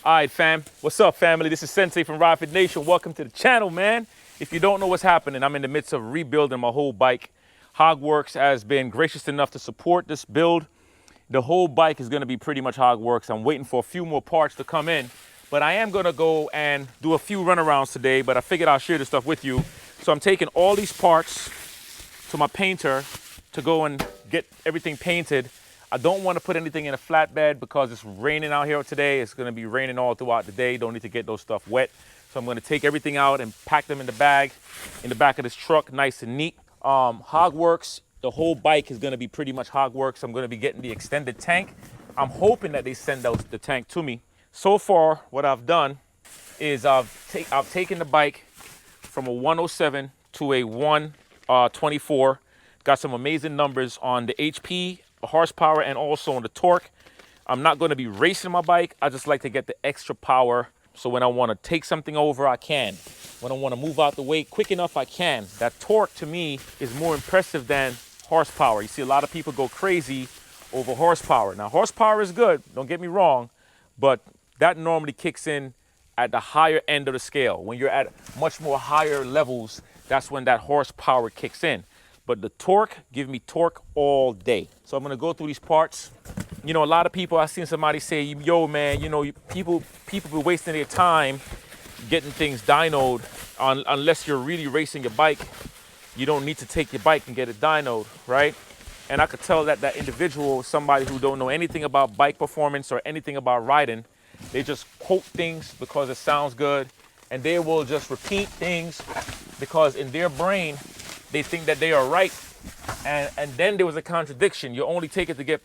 All right, fam. What's up, family? This is Sensei from Ride Nation. Welcome to the channel, man. If you don't know what's happening, I'm in the midst of rebuilding my whole bike. Hogworks has been gracious enough to support this build. The whole bike is going to be pretty much Hogworks. I'm waiting for a few more parts to come in, but I am going to go and do a few runarounds today, but I figured I'll share this stuff with you. So I'm taking all these parts to my painter to go and get everything painted. I don't want to put anything in a flatbed because it's raining out here today. It's going to be raining all throughout the day. Don't need to get those stuff wet. So I'm going to take everything out and pack them in the bag in the back of this truck, nice and neat. Hogworks, the whole bike is going to be pretty much Hogworks. I'm going to be getting the extended tank. I'm hoping that they send out the tank to me. So far, what I've done is I've taken the bike from a 107 to a 124. Got some amazing numbers on the HP, horsepower, and also on the torque. I'm not going to be racing my bike. I just like to get the extra power, so when I want to take something over, I can. When I want to move out the way quick enough, I can. That torque to me is more impressive than horsepower. You see a lot of people go crazy over horsepower. Now, horsepower is good, don't get me wrong, but that normally kicks in at the higher end of the scale. When you're at much more higher levels, that's when that horsepower kicks in. But the torque, give me torque all day. So I'm gonna go through these parts. You know, a lot of people, I've seen somebody say, yo man, you know, people be wasting their time getting things dynoed unless you're really racing your bike. You don't need to take your bike and get it dynoed, right? And I could tell that that individual, somebody who don't know anything about bike performance or anything about riding, they just quote things because it sounds good, and they will just repeat things because in their brain, they think that they are right, and then there was a contradiction. You only take it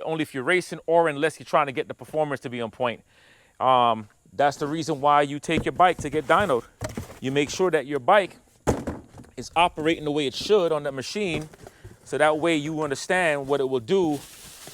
only if you're racing or unless you're trying to get the performance to be on point. That's the reason why you take your bike to get dynoed. You make sure that your bike is operating the way it should on that machine, so that way you understand what it will do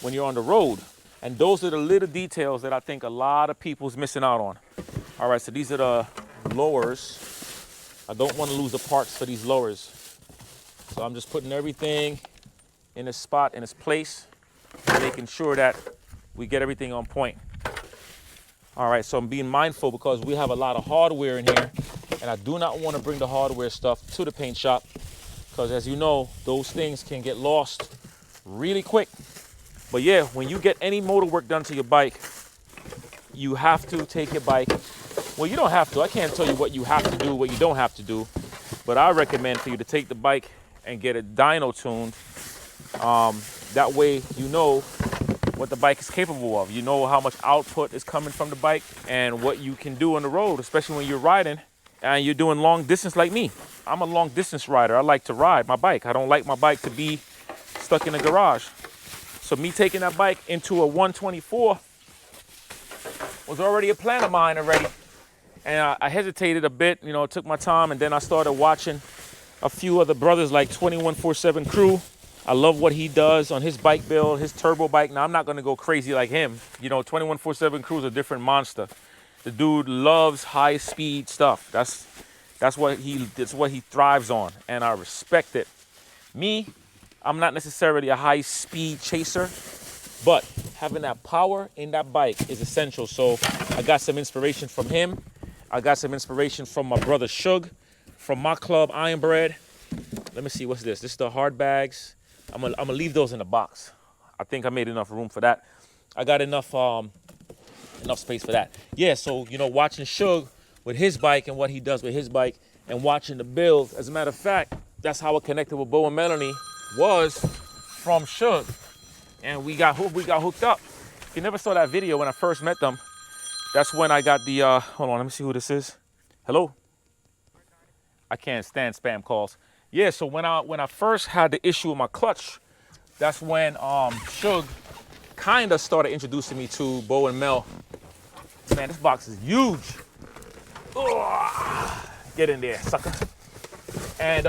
when you're on the road. And those are the little details that I think a lot of people's missing out on. All right, so these are the lowers. I don't want to lose the parts for these lowers. So I'm just putting everything in its spot, in its place, making sure that we get everything on point. All right, so I'm being mindful because we have a lot of hardware in here, and I do not want to bring the hardware stuff to the paint shop because, as you know, those things can get lost really quick. But yeah, when you get any motor work done to your bike, you have to take your bike. Well, you don't have to. I can't tell you what you have to do, what you don't have to do. But I recommend for you to take the bike and get it dyno tuned. That way you know what the bike is capable of. You know how much output is coming from the bike and what you can do on the road, especially when you're riding and you're doing long distance like me. I'm a long distance rider. I like to ride my bike. I don't like my bike to be stuck in a garage. So me taking that bike into a 124 was already a plan of mine already. And I hesitated a bit, you know, took my time, and then I started watching a few other brothers like 2147 Crew. I love what he does on his bike build, his turbo bike. Now, I'm not going to go crazy like him. You know, 2147 Crew is a different monster. The dude loves high-speed stuff. That's what he thrives on, and I respect it. Me, I'm not necessarily a high-speed chaser, but having that power in that bike is essential. So I got some inspiration from him. I got some inspiration from my brother Shug, from my club Iron Bread. Let me see, what's this? This is the hard bags. I'm gonna leave those in the box. I think I made enough room for that. I got enough space for that. Yeah, so you know, watching Shug with his bike and what he does with his bike, and watching the build. As a matter of fact, that's how I connected with Bo and Melanie, was from Shug, and we got hooked up. If you never saw that video when I first met them, that's when I got the, hold on, let me see who this is. Hello? I can't stand spam calls. Yeah, so when I first had the issue with my clutch, that's when Shug kind of started introducing me to Bo and Mel. Man, this box is huge. Ugh. Get in there, sucker. And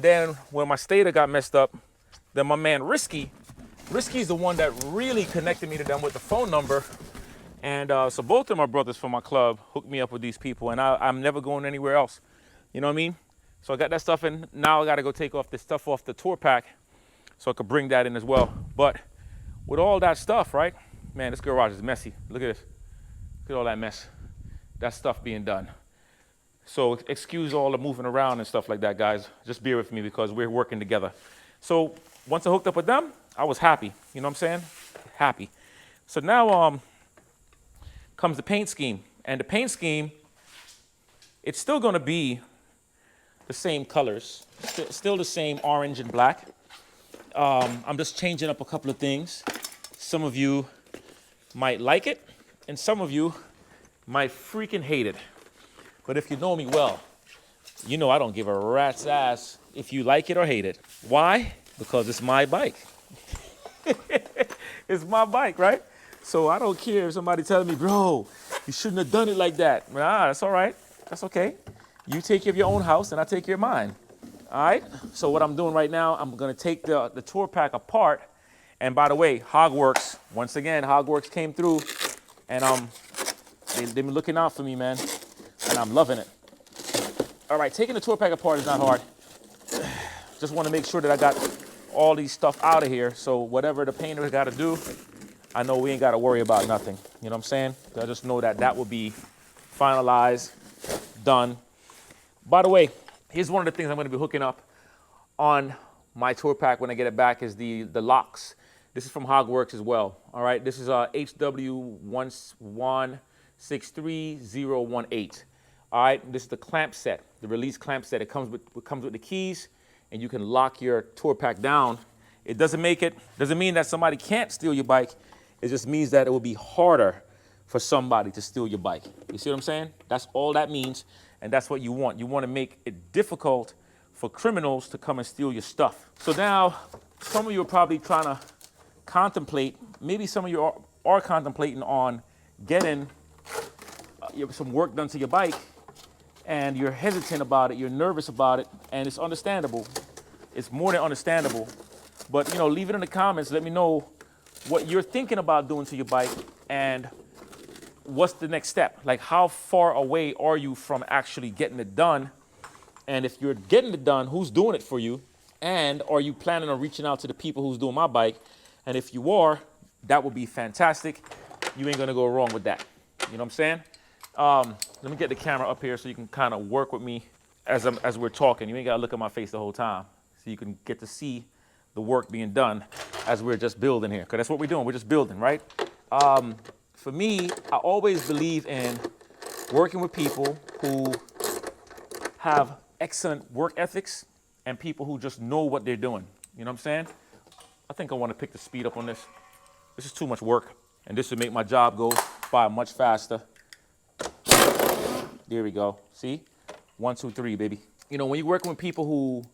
then when my stator got messed up, then my man Risky's the one that really connected me to them with the phone number. And so both of my brothers from my club hooked me up with these people, and I'm never going anywhere else. You know what I mean? So I got that stuff in. Now I got to go take off this stuff off the tour pack so I could bring that in as well. But with all that stuff, right? Man, this garage is messy. Look at this. Look at all that mess. That stuff being done. So excuse all the moving around and stuff like that, guys. Just bear with me because we're working together. So once I hooked up with them, I was happy. You know what I'm saying? Happy. So now comes the paint scheme. And the paint scheme, it's still going to be the same colors. Still the same orange and black. I'm just changing up a couple of things. Some of you might like it, and some of you might freaking hate it. But if you know me well, you know I don't give a rat's ass if you like it or hate it. Why? Because it's my bike. It's my bike, right? So I don't care if somebody telling me, bro, you shouldn't have done it like that. Nah, that's all right. That's okay. You take care of your own house and I take care of mine. All right? So what I'm doing right now, I'm going to take the tour pack apart. And by the way, Hogworks, once again, Hogworks came through and they've been looking out for me, man. And I'm loving it. All right, taking the tour pack apart is not hard. Just want to make sure that I got all these stuff out of here. So whatever the painter got to do, I know we ain't got to worry about nothing. You know what I'm saying? I just know that that will be finalized, done. By the way, here's one of the things I'm going to be hooking up on my tour pack when I get it back is the locks. This is from Hogworks as well. All right, this is HW1163018. All right, this is the clamp set, the release clamp set. It comes with the keys, and you can lock your tour pack down. It doesn't mean that somebody can't steal your bike. It just means that it will be harder for somebody to steal your bike. You see what I'm saying? That's all that means, and that's what you want. You want to make it difficult for criminals to come and steal your stuff. So now, some of you are probably trying to contemplate, maybe some of you are contemplating on getting some work done to your bike, and you're hesitant about it, you're nervous about it, and it's understandable. It's more than understandable. But, you know, leave it in the comments. Let me know what you're thinking about doing to your bike and what's the next step. Like, how far away are you from actually getting it done? And if you're getting it done, who's doing it for you? And are you planning on reaching out to the people who's doing my bike? And if you are, that would be fantastic. You ain't gonna go wrong with that. You know what I'm saying? Let me get the camera up here so you can kind of work with me as we're talking. You ain't gotta look at my face the whole time. So you can get to see the work being done as we're just building here. Because that's what we're doing, we're just building, right? For me, I always believe in working with people who have excellent work ethics and people who just know what they're doing. You know what I'm saying? I think I want to pick the speed up on this. This is too much work, and this would make my job go by much faster. There we go. See? 1, 2, 3, baby. You know, when you're working with people who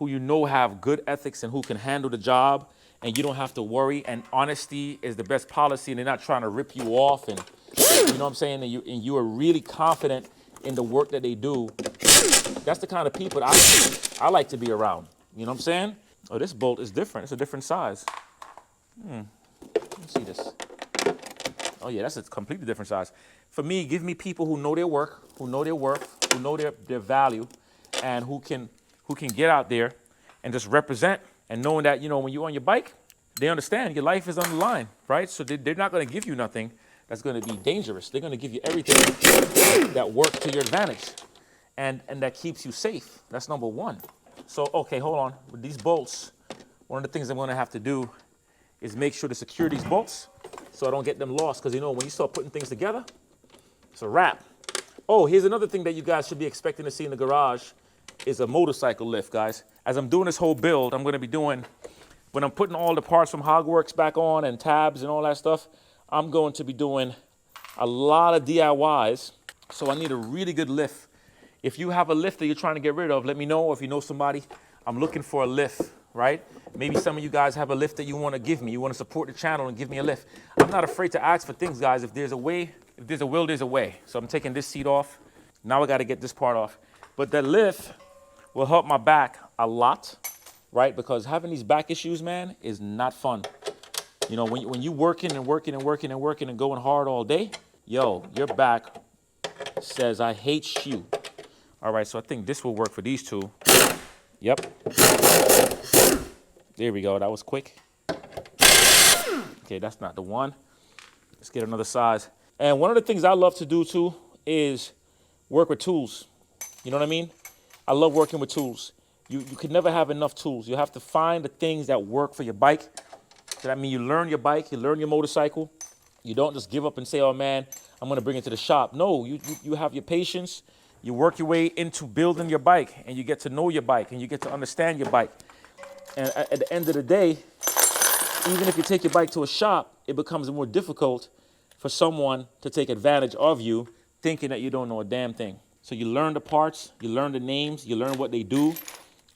you know have good ethics and who can handle the job, and you don't have to worry, and honesty is the best policy, and they're not trying to rip you off, and you know what I'm saying, and you are really confident in the work that they do. That's the kind of people I like to be around. You know what I'm saying? Oh, this bolt is different. It's a different size. Let me see this. Oh yeah, that's a completely different size. For me, give me people who know their work, who know their worth, who know their value, and who can get out there and just represent. And knowing that, you know, when you're on your bike, they understand your life is on the line, right? So they're not going to give you nothing that's going to be dangerous. They're going to give you everything that works to your advantage and that keeps you safe. That's number one. So, okay, hold on. With these bolts, one of the things I'm going to have to do is make sure to secure these bolts so I don't get them lost. Because, you know, when you start putting things together, it's a wrap. Oh, here's another thing that you guys should be expecting to see in the garage is a motorcycle lift, guys. As I'm doing this whole build, I'm going to be doing, when I'm putting all the parts from Hogworks back on and tabs and all that stuff, I'm going to be doing a lot of DIYs. So I need a really good lift. If you have a lift that you're trying to get rid of, let me know. If you know somebody, I'm looking for a lift, right? Maybe some of you guys have a lift that you want to give me. You want to support the channel and give me a lift. I'm not afraid to ask for things, guys. If there's a way, if there's a will, there's a way. So I'm taking this seat off. Now I got to get this part off. But that lift will help my back a lot, right? Because having these back issues, man, is not fun. You know, when you're working and working and working and working and going hard all day, yo, your back says, I hate you. All right, so I think this will work for these two. Yep. There we go, that was quick. Okay, that's not the one. Let's get another size. And one of the things I love to do too is work with tools. You know what I mean? I love working with tools. You can never have enough tools. You have to find the things that work for your bike. So that means you learn your bike, you learn your motorcycle. You don't just give up and say, oh man, I'm gonna bring it to the shop. No, you have your patience. You work your way into building your bike, and you get to know your bike, and you get to understand your bike. And at the end of the day, even if you take your bike to a shop, it becomes more difficult for someone to take advantage of you thinking that you don't know a damn thing. So you learn the parts, you learn the names, you learn what they do.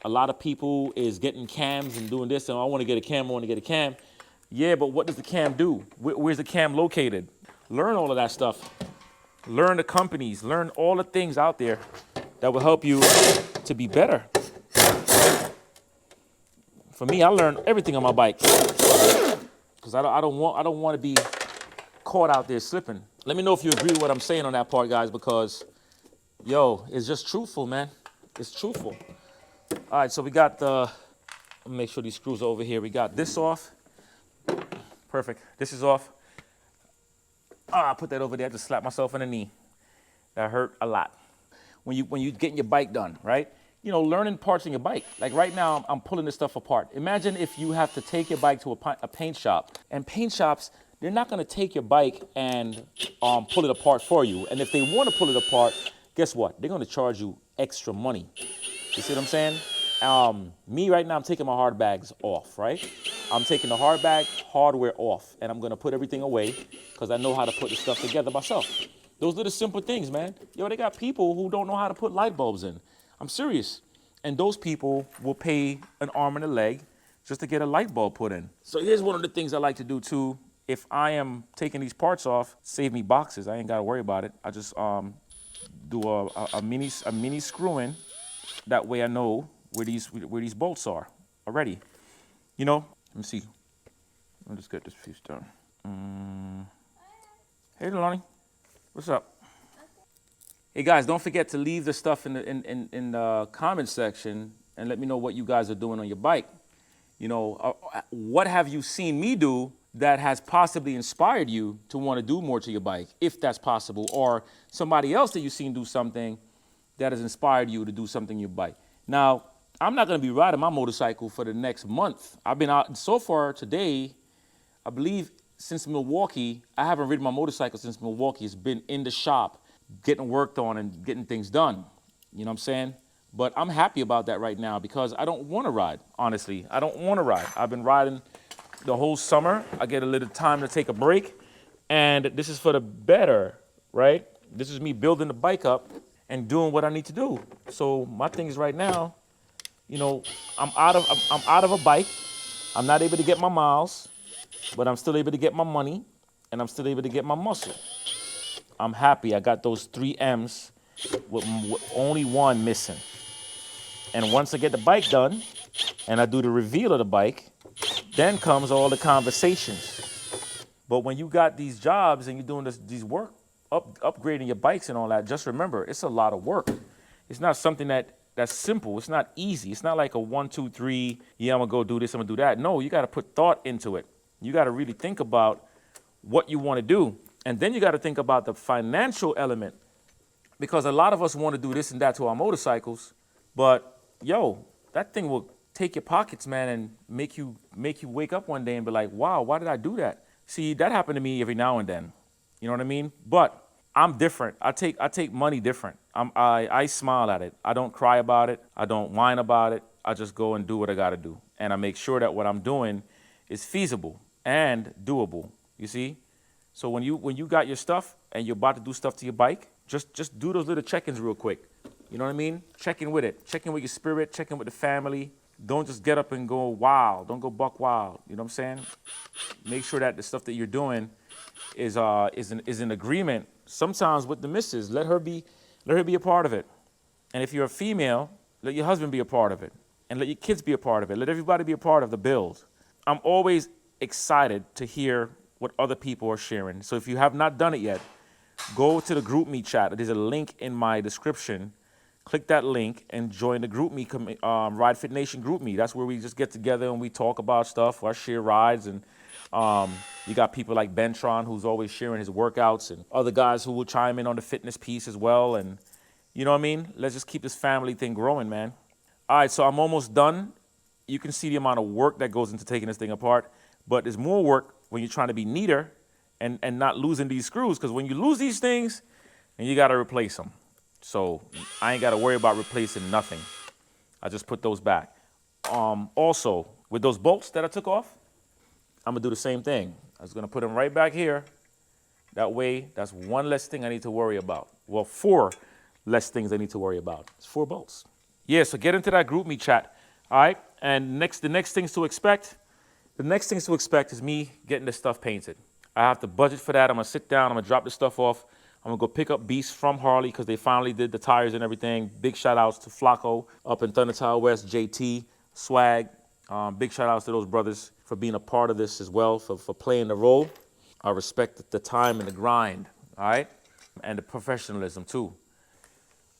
A lot of people is getting cams and doing this, and I want to get a cam, I want to get a cam. Yeah, but what does the cam do? Where's the cam located? Learn all of that stuff. Learn the companies, learn all the things out there that will help you to be better. For me, I learned everything on my bike because I don't want to be caught out there slipping. Let me know if you agree with what I'm saying on that part, guys, because yo, it's just truthful, man. It's truthful. All right, so we got the, let me make sure these screws are over here. We got this off. Perfect. This is off. I put that over there to slap myself in the knee. That hurt a lot. When you getting your bike done, right? You know, learning parts on your bike. Like right now, I'm pulling this stuff apart. Imagine if you have to take your bike to a paint shop. And paint shops, they're not going to take your bike and pull it apart for you. And if they want to pull it apart, guess what? They're going to charge you extra money. You see what I'm saying? Me right now, I'm taking my hard bags off, right? I'm taking the hard bag hardware off, and I'm going to put everything away because I know how to put the stuff together myself. Those are the simple things, man. Yo, they got people who don't know how to put light bulbs in. I'm serious. And those people will pay an arm and a leg just to get a light bulb put in. So here's one of the things I like to do too. If I am taking these parts off, save me boxes. I ain't got to worry about it. I just do a mini screw in. That way I know where these bolts are already. You know, let me see. Let me just get this piece done. Hey, Lonnie, what's up? Hey guys, don't forget to leave the stuff in the comment section and let me know what you guys are doing on your bike. You know, what have you seen me do that has possibly inspired you to want to do more to your bike, if that's possible, or somebody else that you've seen do something that has inspired you to do something on your bike. Now, I'm not going to be riding my motorcycle for the next month. I've been out so far today, I believe since Milwaukee. I haven't ridden my motorcycle since Milwaukee. It's been in the shop, getting worked on and getting things done. You know what I'm saying? But I'm happy about that right now because I don't want to ride, honestly. I don't want to ride. I've been riding the whole summer. I get a little time to take a break. And this is for the better, right? This is me building the bike up and doing what I need to do. So my thing is right now, you know, I'm out of a bike. I'm not able to get my miles, but I'm still able to get my money, and I'm still able to get my muscle. I'm happy. I got those 3 M's with only one missing. And once I get the bike done and I do the reveal of the bike, then comes all the conversations. But when you got these jobs and you're doing these work, upgrading your bikes and all that, just remember, it's a lot of work. It's not something that's simple. It's not easy. It's not like a 1, 2, 3, yeah, I'm gonna go do this, I'm gonna do that. No, you gotta put thought into it. You gotta really think about what you wanna do. And then you gotta think about the financial element, because a lot of us wanna do this and that to our motorcycles, but yo, that thing will take your pockets, man, and make you wake up one day and be like, wow, why did I do that? See, that happened to me every now and then. You know what I mean? But I'm different. I take money different. I smile at it. I don't cry about it. I don't whine about it. I just go and do what I got to do. And I make sure that what I'm doing is feasible and doable. You see? So when you got your stuff and you're about to do stuff to your bike, just do those little check-ins real quick. You know what I mean? Check in with it. Check in with your spirit. Check in with the family. Don't just get up and go wild. Don't go buck wild. You know what I'm saying? Make sure that the stuff that you're doing is in agreement. Sometimes with the missus, let her be a part of it. And if you're a female, let your husband be a part of it, and let your kids be a part of it. Let everybody be a part of the build. I'm always excited to hear what other people are sharing. So if you have not done it yet, go to the GroupMe chat. There's a link in my description. Click that link and join the GroupMe, Ride Fit Nation GroupMe. That's where we just get together and we talk about stuff. I share rides and You got people like Bentron, who's always sharing his workouts, and other guys who will chime in on the fitness piece as well. And you know what I mean? Let's just keep this family thing growing, man. All right, so I'm almost done. You can see the amount of work that goes into taking this thing apart, but there's more work when you're trying to be neater and not losing these screws, because when you lose these things, then you got to replace them. So I ain't got to worry about replacing nothing. I just put those back. Also, with those bolts that I took off, I'm gonna do the same thing. I was gonna put them right back here. That way, that's one less thing I need to worry about. Well, 4 less things I need to worry about. It's 4 bolts. Yeah, so get into that group me chat, all right? And the next things to expect is me getting this stuff painted. I have to budget for that. I'm gonna sit down, I'm gonna drop this stuff off. I'm gonna go pick up Beast from Harley because they finally did the tires and everything. Big shout outs to Flacco up in Thunder Tower West, JT, Swag. Big shout outs to those brothers for being a part of this as well, for playing the role. I respect the time and the grind, all right? And the professionalism too.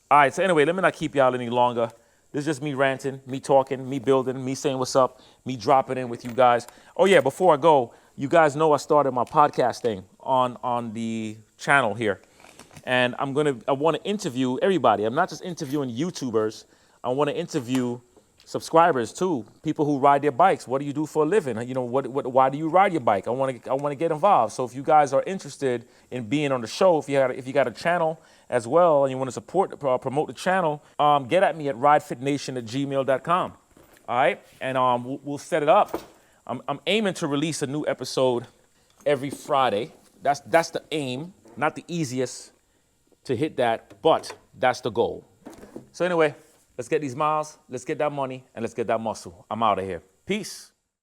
All right, so anyway, let me not keep y'all any longer. This is just me ranting, me talking, me building, me saying what's up, me dropping in with you guys. Oh yeah, before I go, you guys know I started my podcast thing on the channel here. And I want to interview everybody. I'm not just interviewing YouTubers. I want to interview subscribers too, people who ride their bikes. What do you do for a living? You know, why do you ride your bike? I want to get involved. So if you guys are interested in being on the show, if you got a channel as well and you want to support, promote the channel, get at me at ridefitnation@gmail.com. All right, and we'll set it up. I'm aiming to release a new episode every Friday. That's the aim, not the easiest to hit that, but that's the goal. So anyway, let's get these miles, let's get that money, and let's get that muscle. I'm out of here. Peace.